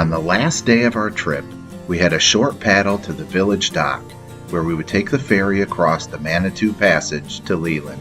On the last day of our trip, we had a short paddle to the village dock, where we would take the ferry across the Manitou Passage to Leeland.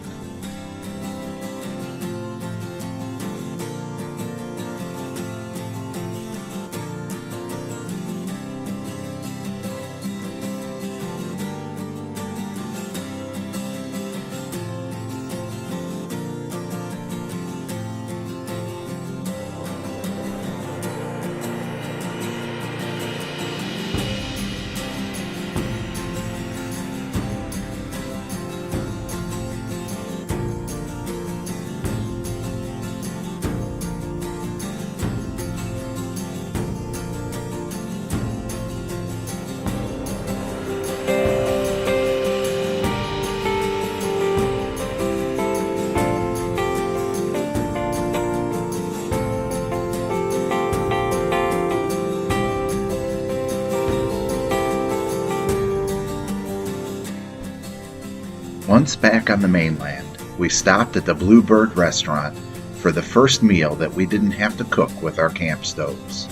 Once back on the mainland, we stopped at the Bluebird restaurant for the first meal that we didn't have to cook with our camp stoves.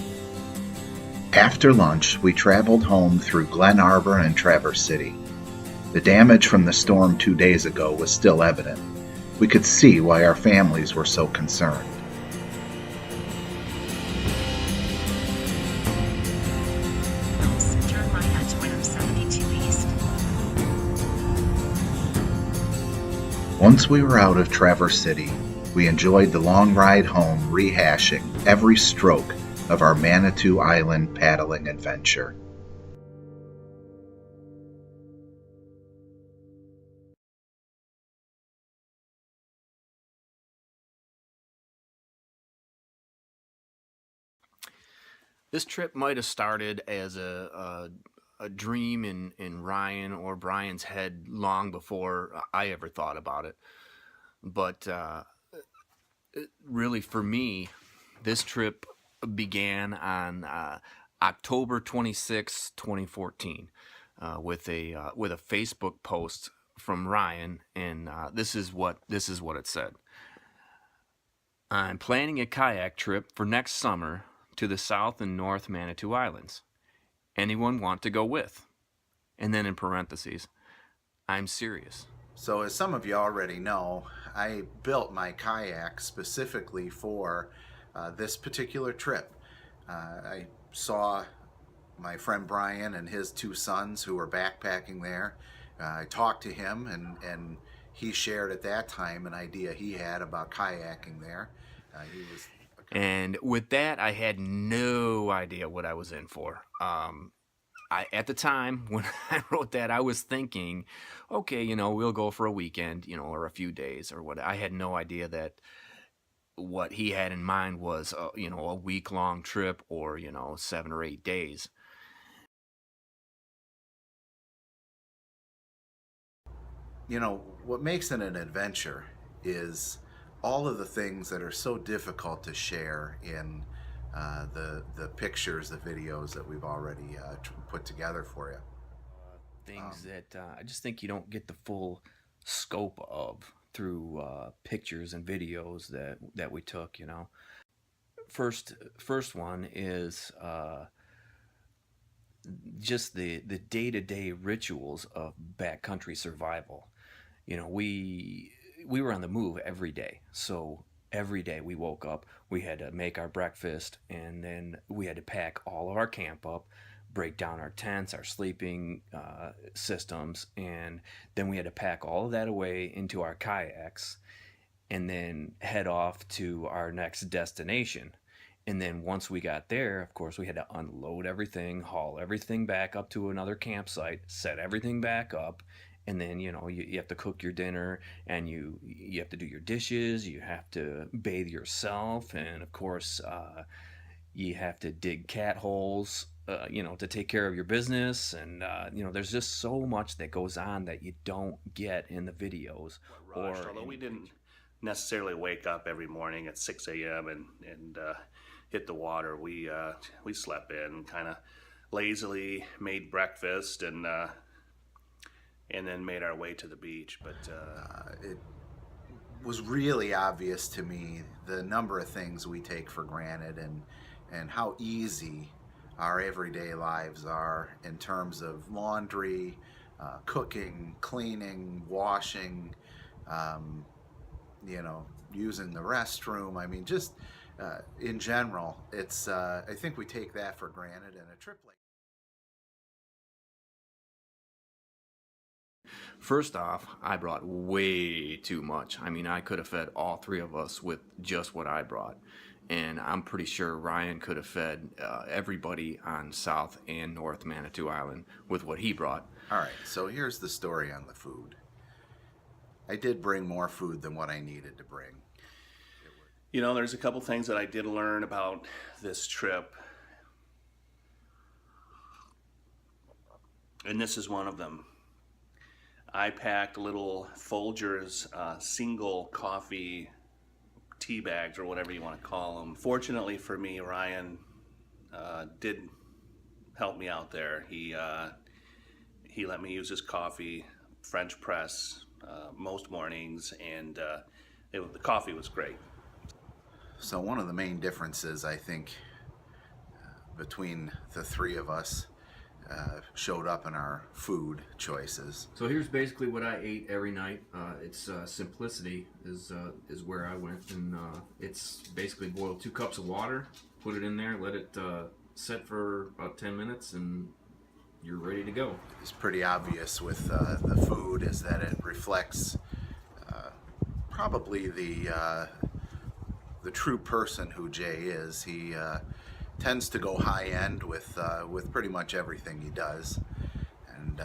After lunch, we traveled home through Glen Arbor and Traverse City. The damage from the storm 2 days ago was still evident. We could see why our families were so concerned. Once we were out of Traverse City, we enjoyed the long ride home rehashing every stroke of our Manitou Island paddling adventure. This trip might have started as a dream in Ryan or Brian's head long before I ever thought about it. But really, for me, this trip began on October 26, 2014, with a Facebook post from Ryan, and this is what it said. I'm planning a kayak trip for next summer to the South and North Manitou Islands. Anyone want to go with? And then in parentheses, I'm serious. So as some of you already know, I built my kayak specifically for this particular trip. I saw my friend Brian and his two sons who were backpacking there. I talked to him, and he shared at that time an idea he had about kayaking there. And with that, I had no idea what I was in for. At the time when I wrote that, I was thinking, okay, we'll go for a weekend, or a few days or what. I had no idea that what he had in mind was, a week-long trip or, 7 or 8 days. What makes it an adventure is all of the things that are so difficult to share in the pictures, the videos that we've already put together for you. Things that I just think you don't get the full scope of through pictures and videos that we took. First one is just the day-to-day rituals of backcountry survival. We were on the move every day, so every day we woke up, we had to make our breakfast, and then we had to pack all of our camp up, break down our tents, our sleeping systems, and then we had to pack all of that away into our kayaks and then head off to our next destination. And then once we got there, of course, we had to unload everything, haul everything back up to another campsite, set everything back up, and then you have to cook your dinner, and you have to do your dishes, you have to bathe yourself, and of course you have to dig cat holes to take care of your business, and there's just so much that goes on that you don't get in the videos. Although we didn't necessarily wake up every morning at 6 a.m. and hit the water, we slept in, kind of lazily made breakfast, and then made our way to the beach. But it was really obvious to me the number of things we take for granted and how easy our everyday lives are in terms of laundry, cooking, cleaning, washing, um, using the restroom. I mean, just in general, I think we take that for granted. And a trip like First off, I brought way too much. I mean, I could have fed all three of us with just what I brought. And I'm pretty sure Ryan could have fed everybody on South and North Manitou Island with what he brought. All right, so here's the story on the food. I did bring more food than what I needed to bring. There's a couple things that I did learn about this trip, and this is one of them. I packed little Folgers single coffee tea bags, or whatever you want to call them. Fortunately for me, Ryan did help me out there. He let me use his coffee, French press, most mornings, and the coffee was great. So one of the main differences, I think, between the three of us showed up in our food choices. So here's basically what I ate every night. It's simplicity is where I went, and it's basically boiled 2 cups of water, put it in there, let it set for about 10 minutes, and you're ready to go. It's pretty obvious with the food is that it reflects probably the true person who Jay is. He tends to go high end with pretty much everything he does, and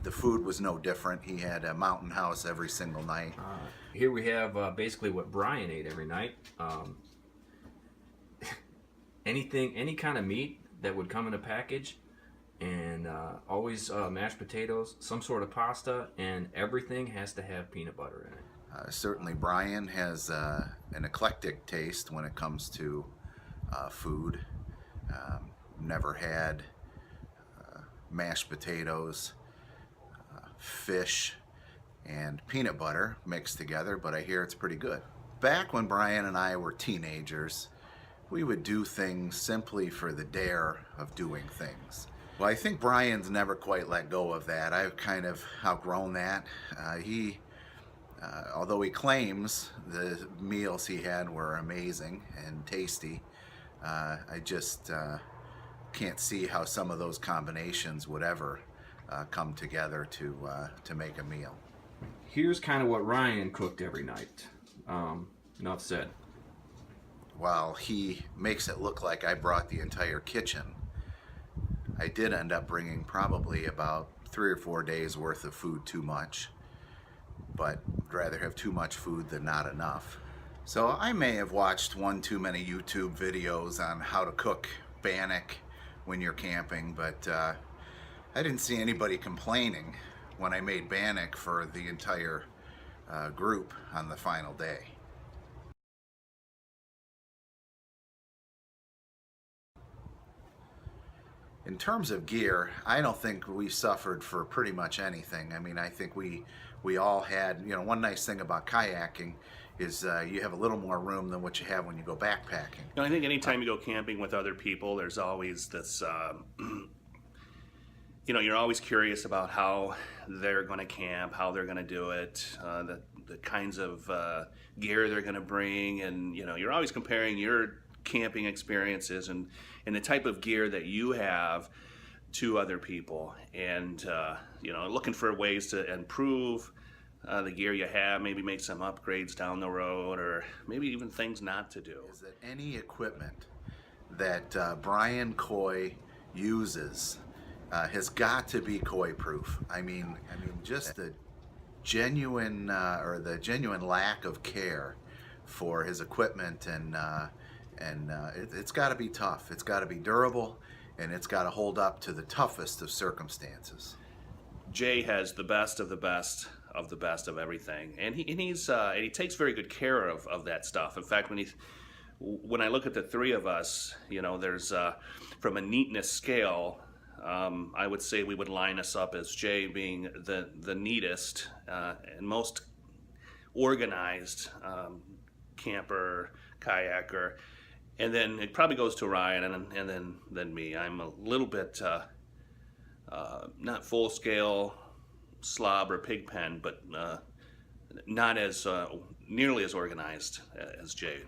the food was no different. He had a mountain house every single night. Here we have basically what Brian ate every night. Any kind of meat that would come in a package, and always mashed potatoes, some sort of pasta, and everything has to have peanut butter in it. Certainly Brian has an eclectic taste when it comes to food. Never had mashed potatoes, fish, and peanut butter mixed together, but I hear it's pretty good. Back when Brian and I were teenagers, we would do things simply for the dare of doing things. Well, I think Brian's never quite let go of that. I've kind of outgrown that. Although he claims the meals he had were amazing and tasty, I just can't see how some of those combinations would ever come together to make a meal. Here's kind of what Ryan cooked every night. Enough said. While he makes it look like I brought the entire kitchen, I did end up bringing probably about 3 or 4 days worth of food too much, but I'd rather have too much food than not enough. So I may have watched one too many YouTube videos on how to cook bannock when you're camping, but I didn't see anybody complaining when I made bannock for the entire group on the final day. In terms of gear, I don't think we suffered for pretty much anything. I mean, I think we all had, one nice thing about kayaking is you have a little more room than what you have when you go backpacking. I think anytime you go camping with other people, there's always this, you're always curious about how they're going to camp, how they're going to do it, the kinds of gear they're going to bring, and you're always comparing your camping experiences and the type of gear that you have to other people, and looking for ways to improve the gear you have, maybe make some upgrades down the road, or maybe even things not to do. Is that any equipment that Brian Coy uses has got to be Coy proof. I mean, just the genuine lack of care for his equipment, and it's got to be tough. It's got to be durable, and it's got to hold up to the toughest of circumstances. Jay has the best of the best of the best of everything, and he takes very good care of that stuff. In fact, when I look at the three of us, there's from a neatness scale, I would say we would line us up as Jay being the neatest and most organized camper, kayaker, and then it probably goes to Ryan, and then me. I'm a little bit not full scale slob or pig pen, but not as nearly as organized as Jay,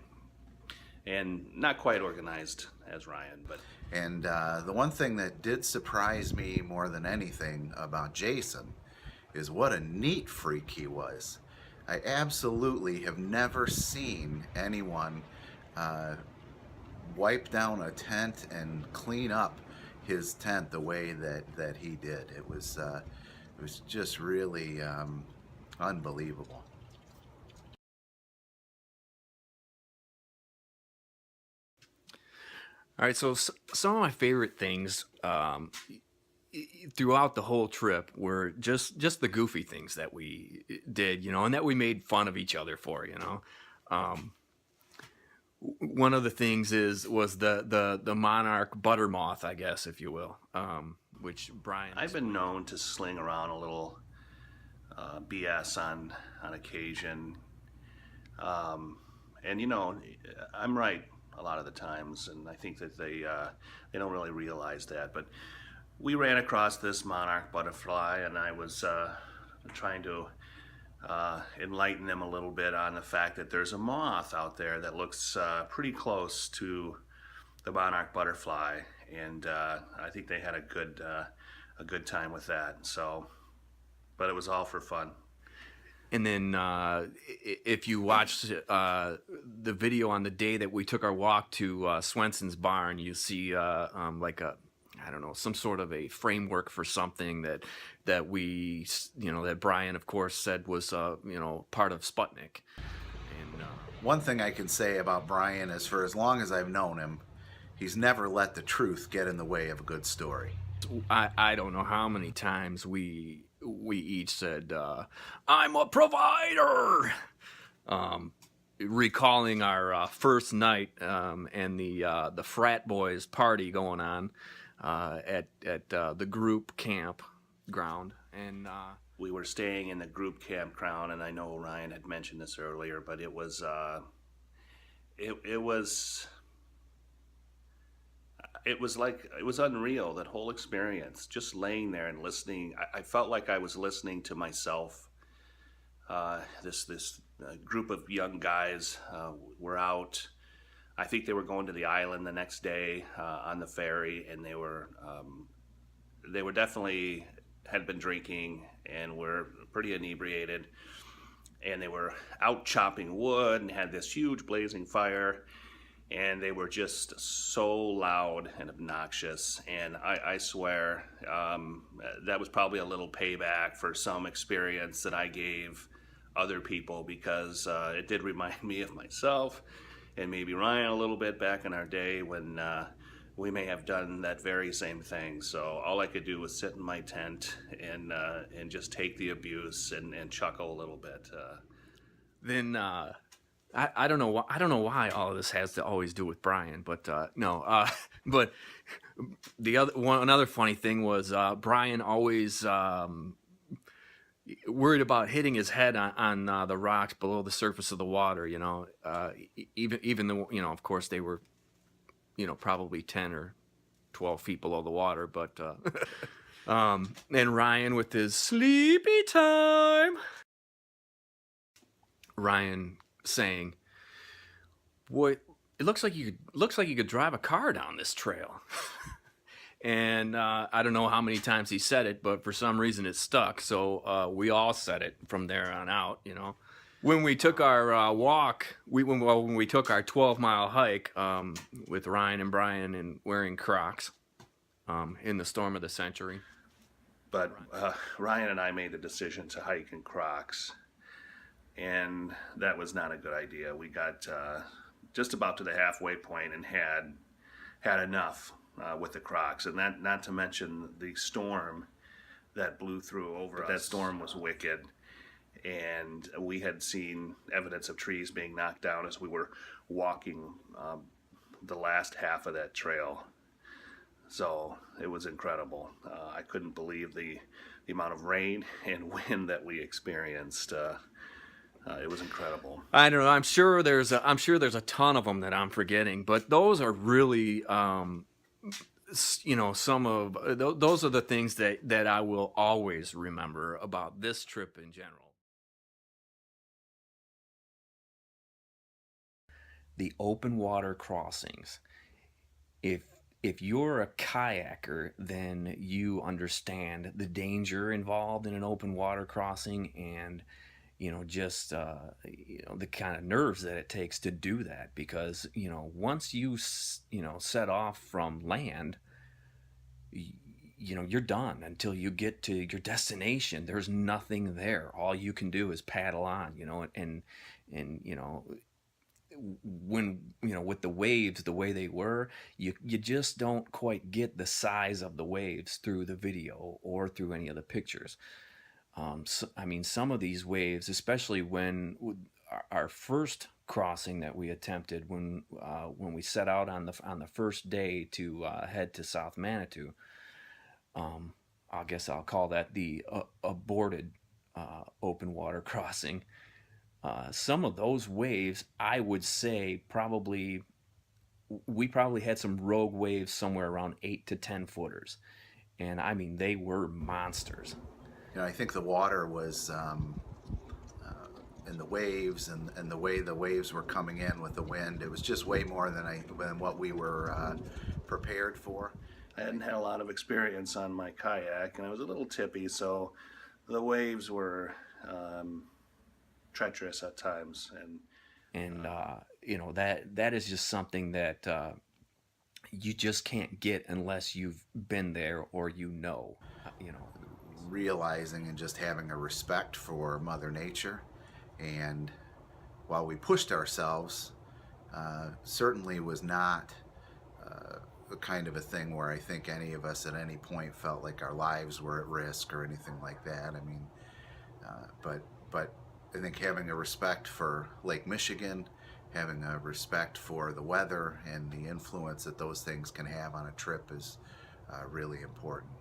and not quite organized as Ryan. But And the one thing that did surprise me more than anything about Jason is what a neat freak he was. I absolutely have never seen anyone wipe down a tent and clean up his tent the way that he did. It was just really unbelievable. All right, so some of my favorite things throughout the whole trip were just the goofy things that we did, and that we made fun of each other for. One of the things was the monarch butter moth, I guess, if you will, which Brian. I've been known to sling around a little BS on occasion, and I'm right a lot of the times, and I think that they don't really realize that. But we ran across this monarch butterfly, and I was trying to enlighten them a little bit on the fact that there's a moth out there that looks pretty close to the monarch butterfly, and I think they had a good time with that. So, but it was all for fun. And then if you watch the video on the day that we took our walk to Swenson's barn, you see like I don't know, some sort of a framework for something that we, that Brian, of course, said was, part of Sputnik. And one thing I can say about Brian is, for as long as I've known him, he's never let the truth get in the way of a good story. I don't know how many times we each said, "I'm a provider," recalling our first night and the frat boys party going on at the group campground, and we were staying in the group campground, and I know Ryan had mentioned this earlier, but it was unreal, that whole experience, just laying there and listening. I felt like I was listening to myself. This group of young guys were out. I think they were going to the island the next day on the ferry, and they were definitely had been drinking and were pretty inebriated, and they were out chopping wood and had this huge blazing fire, and they were just so loud and obnoxious. And I swear that was probably a little payback for some experience that I gave other people, because it did remind me of myself and maybe Ryan a little bit back in our day when we may have done that very same thing. So all I could do was sit in my tent and just take the abuse and chuckle a little bit. Then I don't know why all of this has to always do with Brian, but no. But another funny thing was Brian always worried about hitting his head on the rocks below the surface of the water. Even though of course they were probably 10 or 12 feet below the water, but and Ryan with his sleepy time. Ryan saying, "Boy, it looks like you could drive a car down this trail." And I don't know how many times he said it, but for some reason it stuck. So we all said it from there on out. When we took our walk, when we took our 12-mile hike with Ryan and Brian and wearing Crocs in the storm of the century. But Ryan and I made the decision to hike in Crocs, and that was not a good idea. We got just about to the halfway point and had enough with the Crocs, and that, not to mention the storm that blew through over us. That storm was wicked, and we had seen evidence of trees being knocked down as we were walking the last half of that trail. So it was incredible. I couldn't believe the amount of rain and wind that we experienced It was incredible. I don't know. I'm sure there's a ton of them that I'm forgetting, but those are really, some of those are the things that I will always remember about this trip in general. The open water crossings. If if you're a kayaker, then you understand the danger involved in an open water crossing, and just the kind of nerves that it takes to do that, because once set off from land, you're done until you get to your destination. There's nothing there. All you can do is paddle on, and when with the waves the way they were, you just don't quite get the size of the waves through the video or through any of the pictures. So, I mean, some of these waves, especially when our first crossing that we attempted, when we set out on the first day to head to South Manitou, I guess I'll call that the aborted open water crossing. Some of those waves, I would say, we probably had some rogue waves somewhere around 8 to 10 footers, and I mean they were monsters. I think the water was in the waves, and the way the waves were coming in with the wind, it was just way more than what we were prepared for. I hadn't had a lot of experience on my kayak, and I was a little tippy, so the waves were treacherous at times. And that is just something that you just can't get unless you've been there, or Realizing and just having a respect for Mother Nature, and while we pushed ourselves, certainly was not the kind of a thing where I think any of us at any point felt like our lives were at risk or anything like that. I mean, but I think having a respect for Lake Michigan, having a respect for the weather and the influence that those things can have on a trip is really important.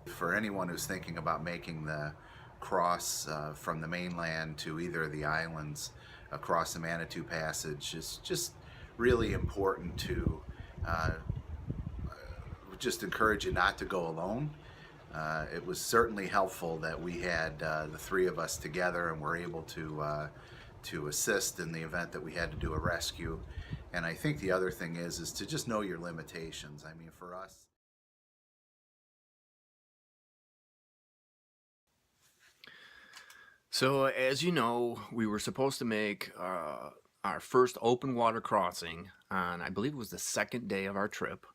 For anyone who's thinking about making the cross from the mainland to either of the islands across the Manitou Passage, it's just really important to just encourage you not to go alone. It was certainly helpful that we had the three of us together and were able to assist in the event that we had to do a rescue. And I think the other thing is to just know your limitations. I mean, for us. So, as you know, we were supposed to make our first open water crossing on, I believe it was the second day of our trip.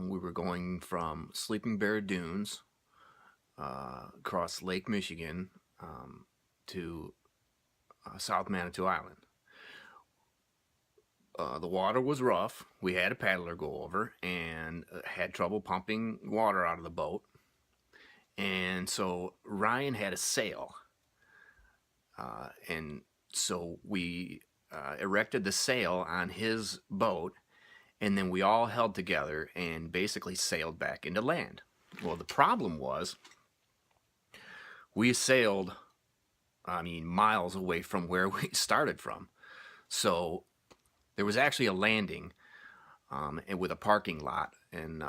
We were going from Sleeping Bear Dunes across Lake Michigan to South Manitou Island. The water was rough. We had a paddler go over and had trouble pumping water out of the boat. And so Ryan had a sail. And so we erected the sail on his boat, and then we all held together and basically sailed back into land. Well, the problem was we sailed, miles away from where we started from. So there was actually a landing and with a parking lot, and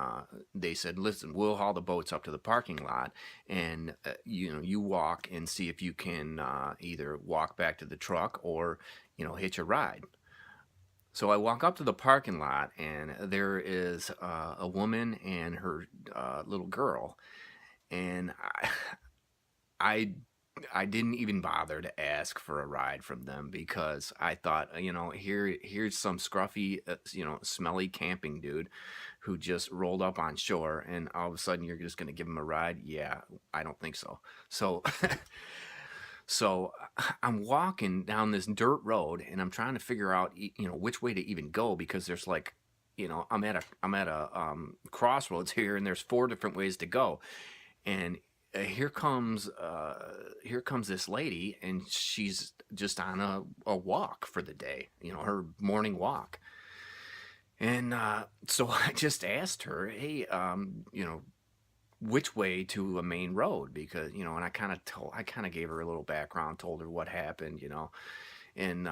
they said, listen, we'll haul the boats up to the parking lot, and you walk and see if you can either walk back to the truck or hitch a ride. So I walk up to the parking lot, and there is a woman and her little girl, and I didn't even bother to ask for a ride from them, because I thought, here's some scruffy, smelly camping dude who just rolled up on shore, and all of a sudden you're just going to give him a ride? Yeah, I don't think so. So, so I'm walking down this dirt road, and I'm trying to figure out, which way to even go, because there's like, I'm at a crossroads here, and there's 4 different ways to go, and here comes this lady, and she's just on a walk for the day, her morning walk. And so I just asked her, hey, which way to a main road, because and I kind of gave her a little background, told her what happened, and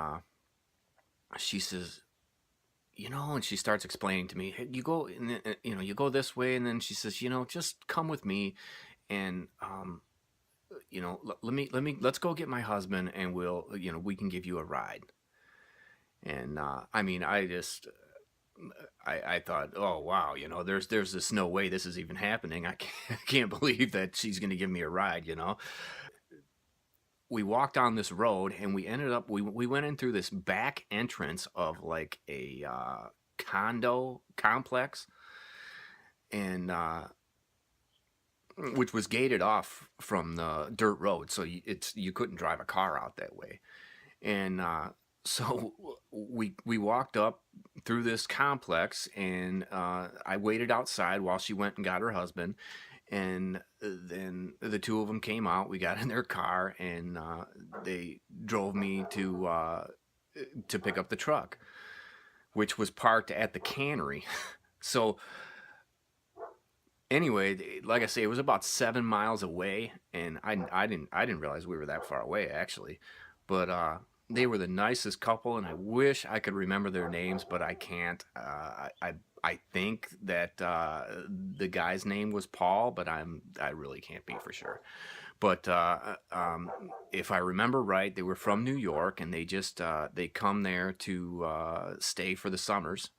she says, and she starts explaining to me, hey, you go, and then, you go this way, and then she says, just come with me, and let's go get my husband, and we can give you a ride. And I mean, I thought, oh wow, there's this no way this is even happening. I can't believe that she's going to give me a ride. We walked on this road, and we ended up we went in through this back entrance of like a condo complex, and which was gated off from the dirt road, so you couldn't drive a car out that way. And so we walked up through this complex, and I waited outside while she went and got her husband, and then the two of them came out. We got in their car, and they drove me to pick up the truck, which was parked at the cannery. So anyway, like I say, it was about 7 miles away, and I didn't realize we were that far away, actually. But they were the nicest couple, and I wish I could remember their names, but I can't. I think that the guy's name was Paul, but I really can't be for sure. But if I remember right, they were from New York, and they come there to stay for the summers,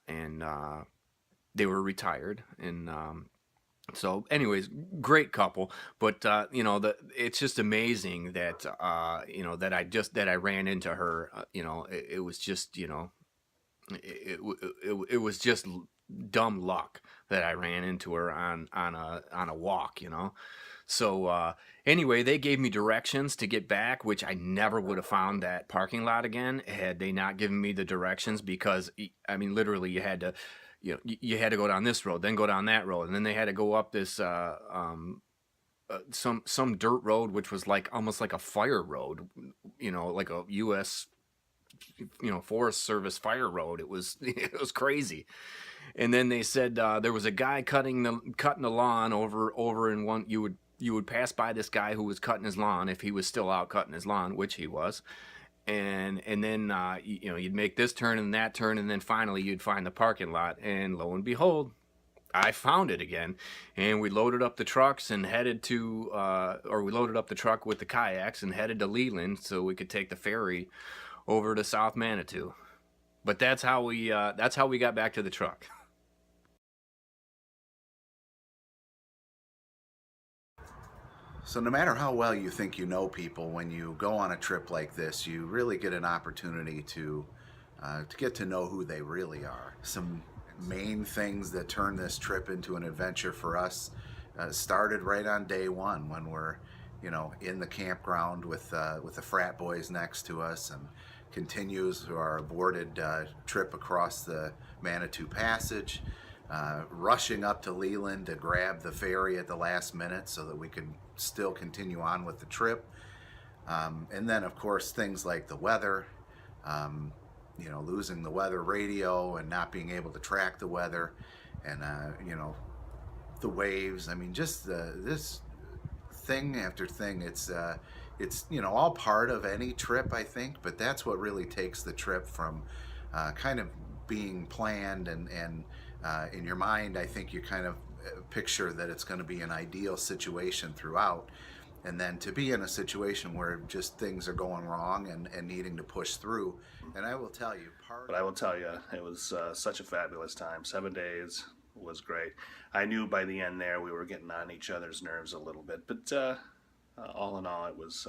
and they were retired, and so anyways, great couple. But it's just amazing that that I ran into her. It was just it was just dumb luck that I ran into her on a walk. So anyway, they gave me directions to get back, which I never would have found that parking lot again had they not given me the directions, because I mean, literally, you had to go down this road, then go down that road, and then they had to go up this some dirt road, which was like almost like a fire road, like a U.S. Forest Service fire road. It was it was crazy. And then they said there was a guy cutting the lawn over in one. You would pass by this guy who was cutting his lawn, if he was still out cutting his lawn, which he was. And then you'd make this turn and that turn, and then finally you'd find the parking lot, and lo and behold, I found it again. And we loaded up the trucks and headed to we loaded up the truck with the kayaks and headed to Leeland so we could take the ferry over to South Manitou. But that's how we got back to the truck. So no matter how well you think you know people, when you go on a trip like this, you really get an opportunity to get to know who they really are. Some main things that turn this trip into an adventure for us started right on day one, when we're in the campground with the frat boys next to us, and continues to our aborted trip across the Manitou Passage, rushing up to Leeland to grab the ferry at the last minute so that we could still continue on with the trip. And then, of course, things like the weather, losing the weather radio and not being able to track the weather, and, the waves. I mean, just this thing after thing. It's all part of any trip, I think, but that's what really takes the trip from kind of being planned, and in your mind, I think you kind of picture that it's going to be an ideal situation throughout, and then to be in a situation where just things are going wrong and needing to push through. And I will tell you, it was such a fabulous time. 7 days was great. I knew by the end there we were getting on each other's nerves a little bit, but all in all, it was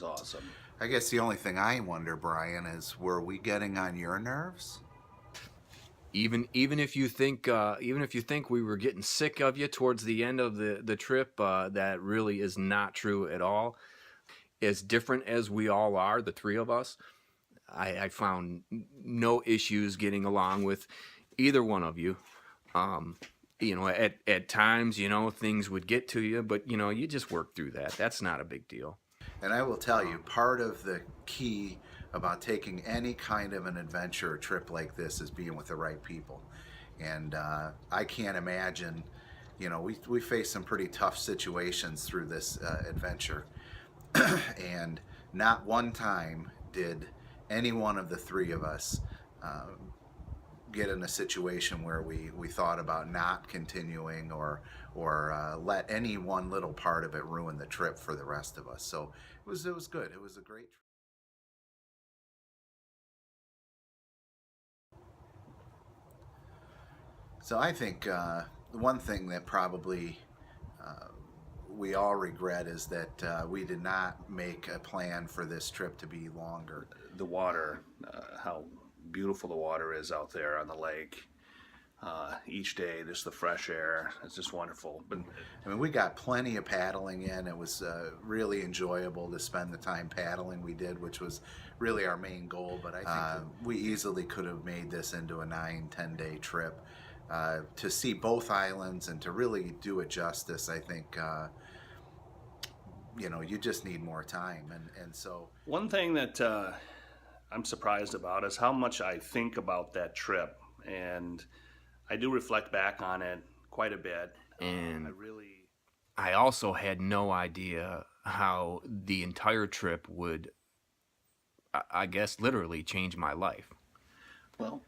awesome. I guess the only thing I wonder, Brian, is were we getting on your nerves? Even if you think we were getting sick of you towards the end of the trip, that really is not true at all. As different as we all are, the three of us, I found no issues getting along with either one of you. At times, things would get to you, but you just work through that. That's not a big deal. And I will tell you, part of the key about taking any kind of an adventure or trip like this is being with the right people. And I can't imagine, you know, we faced some pretty tough situations through this adventure. And not one time did any one of the three of us get in a situation where we thought about not continuing or let any one little part of it ruin the trip for the rest of us. So it was good. It was a great trip. So I think the one thing that probably we all regret is that we did not make a plan for this trip to be longer. The water, how beautiful the water is out there on the lake. Each day, just the fresh air, it's just wonderful. But I mean, we got plenty of paddling in. It was really enjoyable to spend the time paddling we did, which was really our main goal. But I think we easily could have made this into a 9-10 day trip. To see both islands and to really do it justice, I think you know, you just need more time. And so one thing that I'm surprised about is how much I think about that trip, and I do reflect back on it quite a bit. And I also had no idea how the entire trip would, I guess, literally change my life. Well,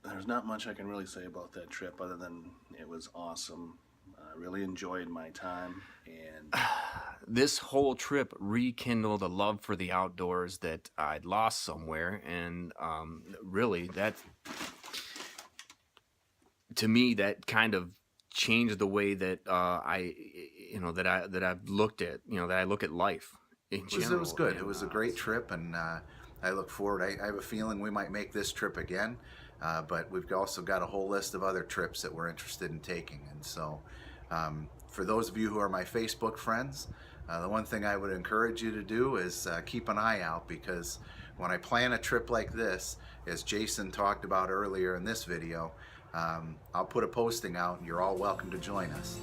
there's not much I can really say about that trip other than it was awesome. I really enjoyed my time, and this whole trip rekindled a love for the outdoors that I'd lost somewhere, and really, that, to me, that kind of changed the way that I've looked at, that I look at life in general. It was good. It was a great trip, and I look forward. I have a feeling we might make this trip again, but we've also got a whole list of other trips that we're interested in taking. And so for those of you who are my Facebook friends, the one thing I would encourage you to do is keep an eye out, because when I plan a trip like this, as Jason talked about earlier in this video, I'll put a posting out and you're all welcome to join us.